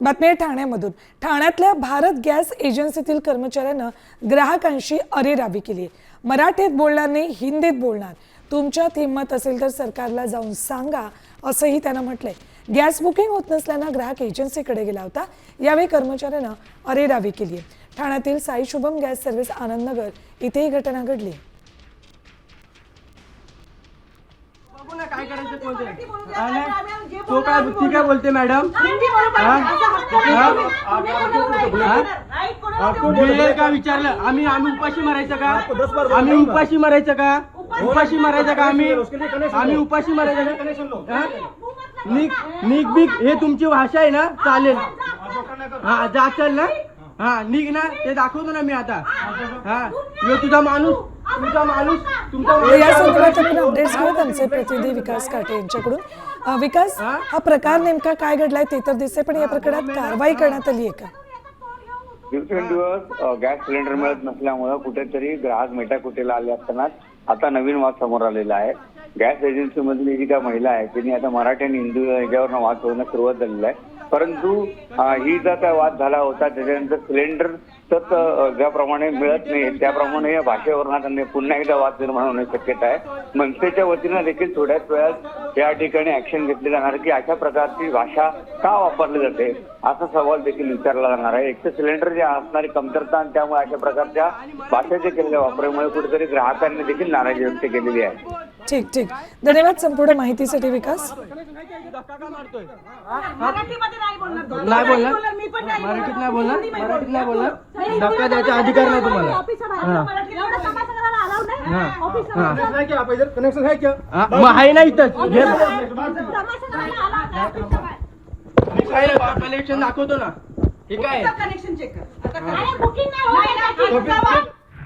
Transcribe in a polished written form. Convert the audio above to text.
बातमी आहे ठाण्यामधून। ठाण्यातल्या भारत गॅस एजन्सीतील कर्मचाऱ्यांना ग्राहकांशी अरेरावी केली आहे। मराठीत बोलणार नाही, हिंदीत बोलणार। तुमच्यात हिंमत असेल तर सरकारला जाऊन सांगा, असंही त्यांना म्हटलंय। गॅस बुकिंग होत नसल्यानं ग्राहक एजन्सीकडे गेला होता। यावेळी कर्मचाऱ्यांना अरेरावी केली आहे। ठाण्यातील साई शुभम गॅस सर्व्हिस आनंदनगर इथे ही घटना घडली। काय करायचं तो काय ती काय बोलते मॅडम? का विचारलं आम्ही उपाशी मारायचं का? आम्ही उपाशी मारायचं का? उपाशी मारायचं का? आम्ही उपाशी मारायचं का? निक बिक हे तुमची भाषा आहे ना, चालेल। हा जाचल ना, हा निघ ना, ते दाखवतो ना मी आता। हा यो तुझा माणूस या संदर्भात आपण अपडेट्स घेऊ आमचे प्रतिनिधी विकास काटे यांच्याकडून। विकास, हा प्रकार नेमका काय घडलाय ते तर दिसते, पण या प्रकरणात कारवाई करण्यात आली आहे का? दिवसेंदिवस गॅस सिलेंडर मिळत नसल्यामुळे कुठेतरी ग्राहक मेटाकुटीला आले असताना आता नवीन वाद समोर आलेला आहे। गॅस एजन्सी मधली जी काय महिला आहे त्यांनी आता मराठी आणि हिंदी याच्यावर वाद होण्यास सुरुवात झालेली आहे। परंतु ही जर काय वाद झाला होता त्याच्यानंतर सिलेंडर ज्याप्रमाणे मिळत नाही त्याप्रमाणे या भाषेवरून त्यांनी पुन्हा एकदा वाद निर्माण होण्याची शक्यता आहे। मनसेच्या वतीनं देखील थोड्याच वेळात या ठिकाणी ऍक्शन घेतली जाणार की अशा प्रकारची भाषा का वापरली जाते असा सवाल देखील विचारला जाणार आहे। एक तर सिलेंडर जे असणारी कमतरता आणि त्यामुळे अशा प्रकारच्या भाषेच्या केलेल्या वापरामुळे कुठेतरी ग्राहकांनी देखील नाराजी व्यक्त केलेली आहे। ठीक धन्यवाद संपूर्ण माहितीसाठी विकास। मराठीत नाही बोलणार धक्का द्यायचा अधिकार नाही तुम्हाला। कनेक्शन आहे क्या? आहे ना इथं कनेक्शन दाखवतो ना। हे काय कनेक्शन चेक कर।